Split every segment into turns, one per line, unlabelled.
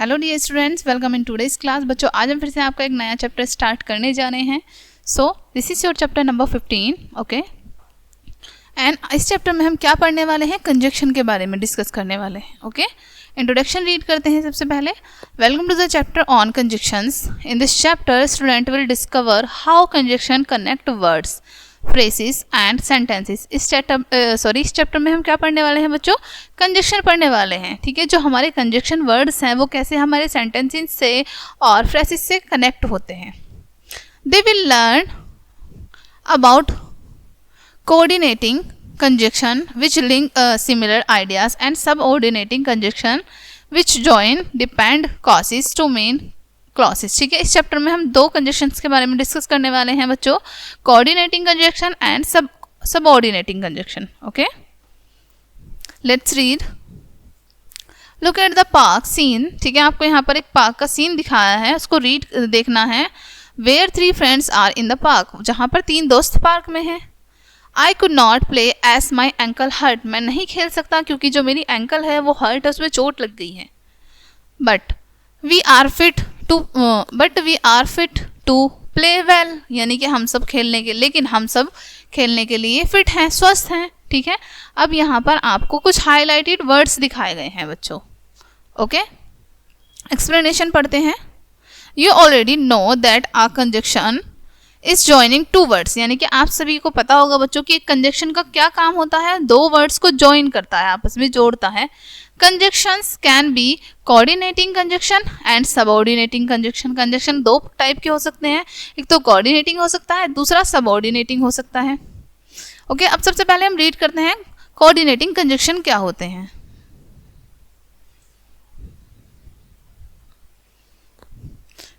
Hello dear students, welcome in today's class. बच्चों, आज हम फिर से आपका एक नया चैप्टर स्टार्ट करने जा रहे हैं। So this is your chapter number 15, okay. And इस चैप्टर में हम क्या पढ़ने वाले हैं, कंजक्शन के बारे में डिस्कस करने वाले हैं, ओके। इंट्रोडक्शन रीड करते हैं सबसे पहले। Welcome to the chapter on conjunctions. In this chapter student will discover how conjunction connect words, phrases and sentences. इस चैप्टर में हम क्या पढ़ने वाले हैं बच्चों, कंजक्शन पढ़ने वाले हैं, ठीक है। जो हमारे कंजक्शन वर्ड्स हैं वो कैसे हमारे सेंटेंसेस से और फ्रेजेस से कनेक्ट होते हैं। They will learn about coordinating conjunction which link similar ideas and subordinating conjunction which join depend clauses to main clauses, ठीक है। इस चैप्टर में हम दो कंजक्शंस के बारे में डिस्कस करने वाले हैं बच्चों, coordinating conjunction and subordinating conjunction, okay. Let's read. Look at the park scene, ठीक है। आपको यहाँ पर एक पार्क का सीन दिखाया है, उसको रीड देखना है। Where 3 friends are in the park, जहाँ पर 3 दोस्त पार्क में हैं। I could not play as my ankle hurt, मैं नहीं खेल सकता क्योंकि जो मेरी एंकल है वो हर्ट है, उसमें चोट लग गई है। But we are fit to play well, यानी कि हम सब खेलने के लिए फिट हैं, स्वस्थ हैं, ठीक है। अब यहाँ पर आपको कुछ हाईलाइटेड वर्ड्स दिखाए गए हैं बच्चों, ओके। एक्सप्लेनेशन पढ़ते हैं। You already know that a conjunction इस जॉइनिंग 2 वर्ड्स, यानी कि आप सभी को पता होगा बच्चों कि एक कंजक्शन का क्या काम होता है, 2 वर्ड्स को जॉइन करता है, आपस में जोड़ता है। Conjunctions can be coordinating conjunction and subordinating conjunction. Conjunction 2 type के हो सकते हैं, एक तो कोऑर्डिनेटिंग हो सकता है, दूसरा सबऑर्डिनेटिंग हो सकता है, ओके। अब सबसे पहले हम रीड करते हैं कोऑर्डिनेटिंग कंजक्शन क्या होते हैं।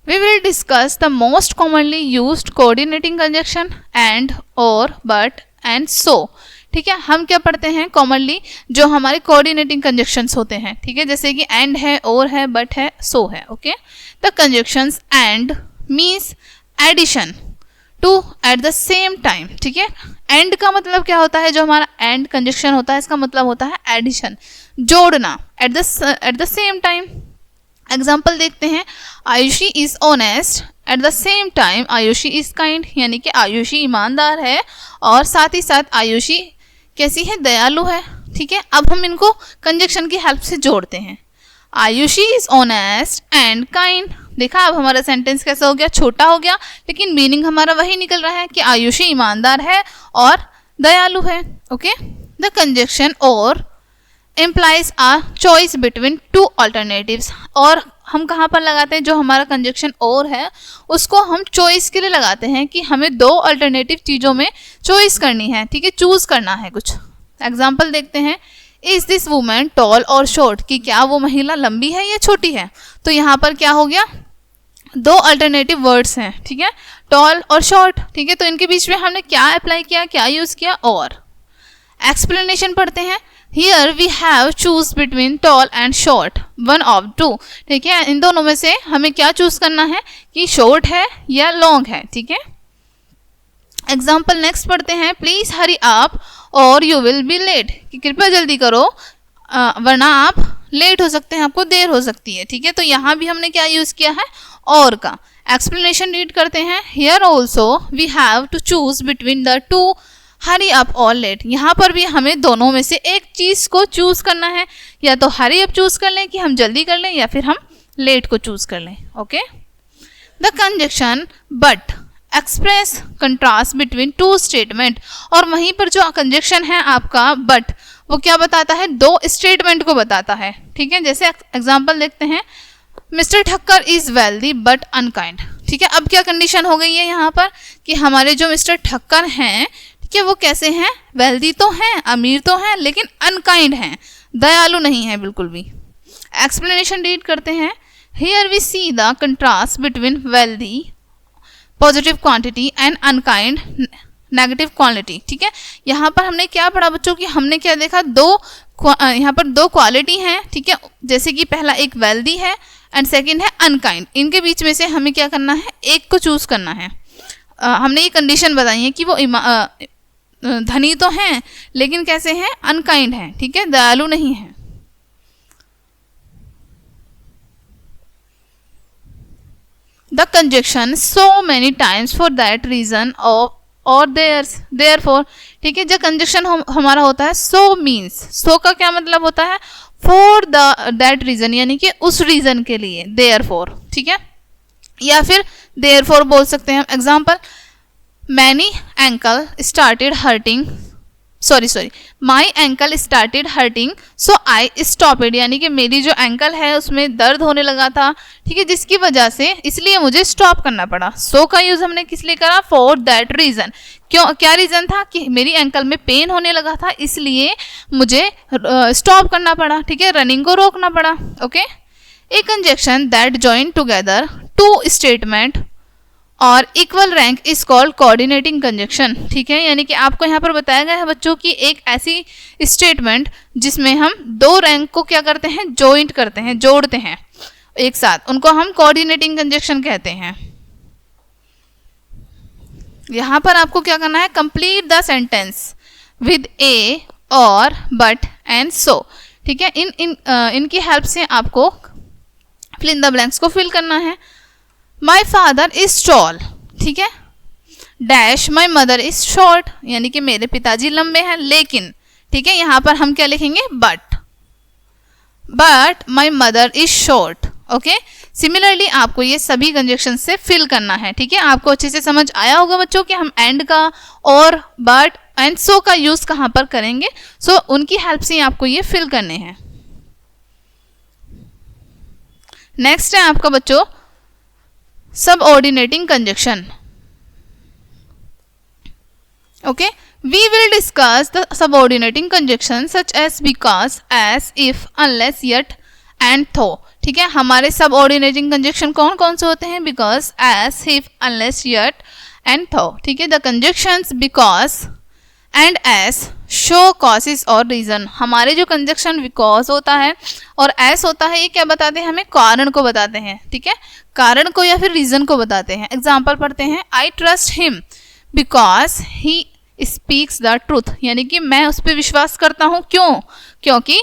We will discuss the most commonly used coordinating conjunction and, or, but and so, ठीक है। हम क्या पढ़ते हैं कॉमनली, जो हमारे कोऑर्डिनेटिंग कंजक्शंस होते हैं, ठीक है। जैसे कि एंड है, और है, बट है, सो है, okay. The conjunctions and means addition to at the same time, ठीक है। एंड का मतलब क्या होता है, जो हमारा एंड कंजक्शन होता है इसका मतलब होता है एडिशन, जोड़ना, eight the same time. Example देखते हैं। Ayushi is honest eight the same time Ayushi is kind, यानी कि आयुषी ईमानदार है और साथ ही साथ आयुषी कैसी है, दयालु है, ठीक है। अब हम इनको कंजक्शन की हेल्प से जोड़ते हैं। Ayushi is honest and kind, देखा अब हमारा सेंटेंस कैसा हो गया, छोटा हो गया, लेकिन मीनिंग हमारा वही निकल रहा है कि आयुषी ईमानदार है और दयालु है, ओके। द कंजक्शन और implies a choice between 2 alternatives, और हम कहाँ पर लगाते हैं, जो हमारा कंजक्शन और है उसको हम चॉइस के लिए लगाते हैं कि हमें 2 अल्टरनेटिव चीज़ों में चॉइस करनी है, ठीक है, चूज करना है कुछ। एग्जाम्पल देखते हैं। इज दिस वुमेन टॉल और शॉर्ट, कि क्या वो महिला लंबी है या छोटी है। तो यहाँ पर क्या हो गया, 2 अल्टरनेटिव वर्ड्स हैं, ठीक है, टॉल और शॉर्ट, ठीक है। तो इनके बीच में हमने क्या अप्लाई किया, क्या यूज किया, और। एक्सप्लेनेशन पढ़ते हैं। Here we have choose between tall and short, one of 2, ठीक है। इन दोनों में से हमें क्या चूज करना है कि शॉर्ट है या लॉन्ग है, ठीक है। एग्जाम्पल नेक्स्ट पढ़ते हैं। प्लीज हरी अप और यू विल बी लेट, कि कृपया जल्दी करो वरना आप लेट हो सकते हैं, आपको देर हो सकती है, ठीक है। तो यहाँ भी हमने क्या यूज किया है, और का। एक्सप्लेनेशन रीड करते हैं। Here also we have to choose between the 2 hurry up और लेट, यहाँ पर भी हमें दोनों में से एक चीज को चूज करना है, या तो हरी अप चूज कर लें कि हम जल्दी कर लें, या फिर हम लेट को चूज कर लें, okay. The conjunction but express contrast between 2 statement, और वहीं पर जो कंजक्शन है आपका बट, वो क्या बताता है, 2 स्टेटमेंट को बताता है, ठीक है। जैसे एग्जाम्पल देखते हैं। Mister Thakkar is wealthy but unkind, ठीक है। अब क्या कंडीशन हो गई है यहाँ पर कि हमारे जो मिस्टर ठक्कर हैं, कि वो कैसे हैं, वेल्दी तो हैं, अमीर तो हैं, लेकिन अनकाइंड हैं, दयालु नहीं है बिल्कुल भी। एक्सप्लेनेशन रीड करते हैं। Here we see the contrast between wealthy positive quantity and unkind negative quality, ठीक है। यहाँ पर हमने क्या पढ़ा बच्चों की, हमने क्या देखा, यहाँ पर 2 क्वालिटी हैं, ठीक है। जैसे कि पहला एक वेल्दी है एंड सेकेंड है अनकाइंड। इनके बीच में से हमें क्या करना है, एक को चूज करना है। हमने ये कंडीशन बताई है कि वो धनी तो हैं लेकिन कैसे हैं, अनकाइंड हैं, ठीक है, दयालु नहीं हैं। The conjunction so many times for that reason और देयरफॉर, ठीक है। जब कंजक्शन हमारा होता है सो मीन्स, सो का क्या मतलब होता है, फॉर दैट रीजन यानी कि उस रीजन के लिए, देयरफॉर, ठीक है, या फिर देयरफॉर बोल सकते हैं हम। Example, many ankle started hurting, sorry my ankle started hurting so I stop it, यानी कि मेरी जो एंकल है उसमें दर्द होने लगा था, ठीक है, जिसकी वजह से इसलिए मुझे स्टॉप करना पड़ा। सो का यूज हमने किस लिए करा, फॉर दैट रीजन। क्यों, क्या रीजन था कि मेरी एंकल में पेन होने लगा था, इसलिए मुझे स्टॉप करना पड़ा, ठीक है, रनिंग को रोकना पड़ा। Okay, a conjunction that join together two statement और equal rank is called coordinating conjunction, ठीक है। यानी कि आपको यहाँ पर बताया गया है बच्चों की एक ऐसी स्टेटमेंट जिसमें हम दो रैंक को क्या करते हैं, जॉइंट करते हैं, जोड़ते हैं एक साथ, उनको हम कोऑर्डिनेटिंग कंजक्शन कहते हैं। यहाँ पर आपको क्या करना है, कंप्लीट द सेंटेंस विद ए और बट एंड सो, ठीक है। इनकी हेल्प से आपको फिल इन द ब्लैंक्स को फिल करना है। माई फादर इज टॉल, ठीक है, dash my mother is short, यानी कि मेरे पिताजी लंबे हैं लेकिन, ठीक है, यहां पर हम क्या लिखेंगे, but my mother is short. Okay, similarly आपको ये सभी कंजक्शन से फिल करना है, ठीक है। आपको अच्छे से समझ आया होगा बच्चों कि हम एंड का और बट एंड सो का यूज कहां पर करेंगे, सो उनकी हेल्प से आपको ये फिल करने हैं। नेक्स्ट है आपका बच्चों subordinating conjunction. Okay, we will discuss the subordinating conjunction such as because, as, if, unless, yet and though, ठीक है। हमारे subordinating conjunction कौन कौन से होते हैं, because, as, if, unless, yet and though, ठीक है। the conjunctions because and as show causes और reason, हमारे जो कंजक्शन बिकॉज होता है और एस होता है, ये क्या बताते हैं, हमें कारण को बताते हैं, ठीक है, कारण को या फिर रीजन को बताते हैं। एग्जाम्पल पढ़ते हैं, I trust him because he speaks the truth, यानी कि मैं उस पर विश्वास करता हूँ, क्यों, क्योंकि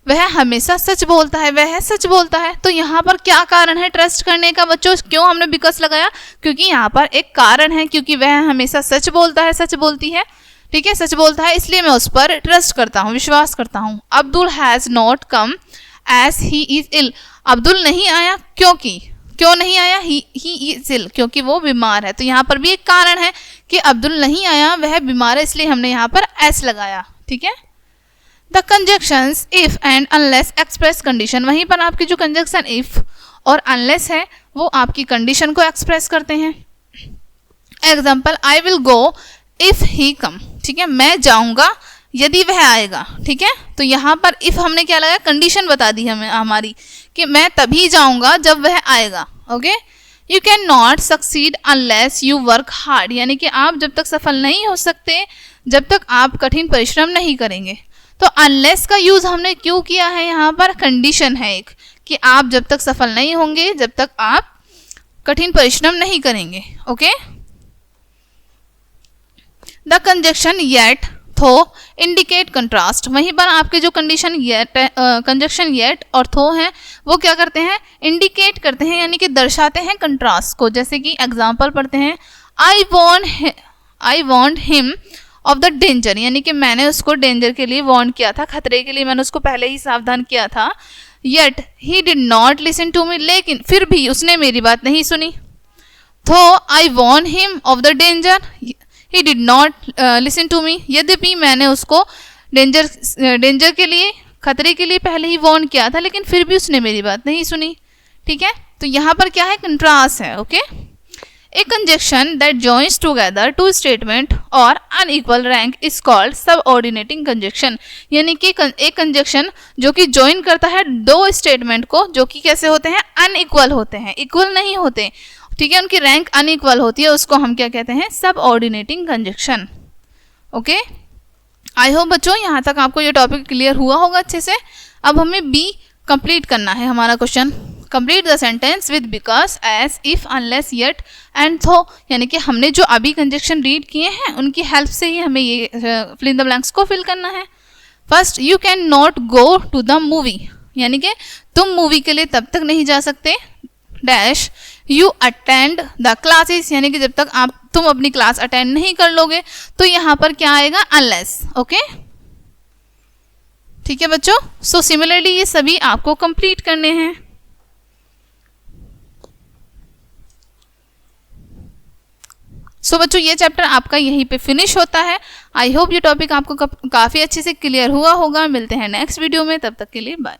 वह हमेशा सच बोलता है, वह सच बोलता है। तो यहाँ पर क्या कारण है ट्रस्ट करने का बच्चों, क्यों हमने बिकॉज लगाया, क्योंकि यहाँ पर एक कारण है, क्योंकि वह हमेशा सच बोलता है, सच बोलती है, ठीक है, सच बोलता है, इसलिए मैं उस पर ट्रस्ट करता हूँ, विश्वास करता हूँ। Abdul has not come as he is ill, Abdul नहीं आया क्योंकि, क्यों नहीं आया, ही इज इल, क्योंकि वो बीमार है। तो यहाँ पर भी एक कारण है कि अब्दुल नहीं आया, वह बीमार है, इसलिए हमने यहाँ पर एस लगाया, ठीक है। The conjunctions if and unless express condition, वहीं पर आपकी जो कंजक्शन इफ और अनलेस है वो आपकी कंडीशन को एक्सप्रेस करते हैं। Example, I will go if he come, ठीक है, मैं जाऊंगा यदि वह आएगा, ठीक है। तो यहाँ पर इफ हमने क्या लगाया, कंडीशन बता दी हमें हमारी कि मैं तभी जाऊंगा जब वह आएगा। Okay, you can not succeed unless you work hard, यानी कि आप जब तक सफल नहीं हो सकते जब तक आप कठिन परिश्रम नहीं करेंगे। तो अनलेस का यूज हमने क्यों किया है, यहाँ पर कंडीशन है एक कि आप जब तक सफल नहीं होंगे जब तक आप कठिन परिश्रम नहीं करेंगे। ओके, द कंजक्शन येट थो इंडिकेट कंट्रास्ट, वहीं पर आपके जो कंडीशन येट कंजक्शन येट और थो हैं वो क्या करते हैं, इंडिकेट करते हैं, यानी कि दर्शाते हैं कंट्रास्ट को। जैसे कि एग्जांपल पढ़ते हैं, I want him of the danger, यानी कि मैंने उसको डेंजर के लिए वॉर्न किया था, खतरे के लिए मैंने उसको पहले ही सावधान किया था। Yet he did not listen to me, लेकिन फिर भी उसने मेरी बात नहीं सुनी। Though I warned him of the danger, he did not listen to me, यद्यपि मैंने उसको डेंजर के लिए, खतरे के लिए पहले ही वॉर्न किया था, लेकिन फिर भी उसने मेरी बात नहीं सुनी। ठीक है, तो यहाँ पर क्या है, कंट्रास्ट है। Okay, a conjunction that joins together two statement और unequal rank is called subordinating conjunction, यानी कि एक कंजक्शन जो कि ज्वाइन करता है दो स्टेटमेंट को जो कि कैसे होते हैं, अनइक्वल होते हैं, इक्वल नहीं होते। ठीक है, उनकी रैंक अनइक्वल होती है, उसको हम क्या कहते हैं, subordinating conjunction. Okay, I hope बच्चों यहाँ तक आपको ये टॉपिक क्लियर हुआ होगा अच्छे से। अब हमें बी कंप्लीट करना है हमारा question, complete the sentence with because, as, if, unless, yet and though, यानी कि हमने जो अभी कंजक्शन रीड किए हैं उनकी हेल्प से ही हमें ये फिल इन द ब्लैंक्स को फिल करना है। First, you can not go to the movie, यानी कि तुम मूवी के लिए तब तक नहीं जा सकते, dash you attend the classes, यानी कि जब तक तुम अपनी क्लास अटेंड नहीं कर लोगे तो यहाँ पर क्या आएगा, अनलेस। ओके, ठीक है बच्चों। सो सिमिलरली ये सभी आपको कंप्लीट करने हैं। सो बच्चों ये चैप्टर आपका यहीं पे फिनिश होता है। आई होप ये टॉपिक आपको काफ़ी अच्छे से क्लियर हुआ होगा। मिलते हैं नेक्स्ट वीडियो में, तब तक के लिए बाय।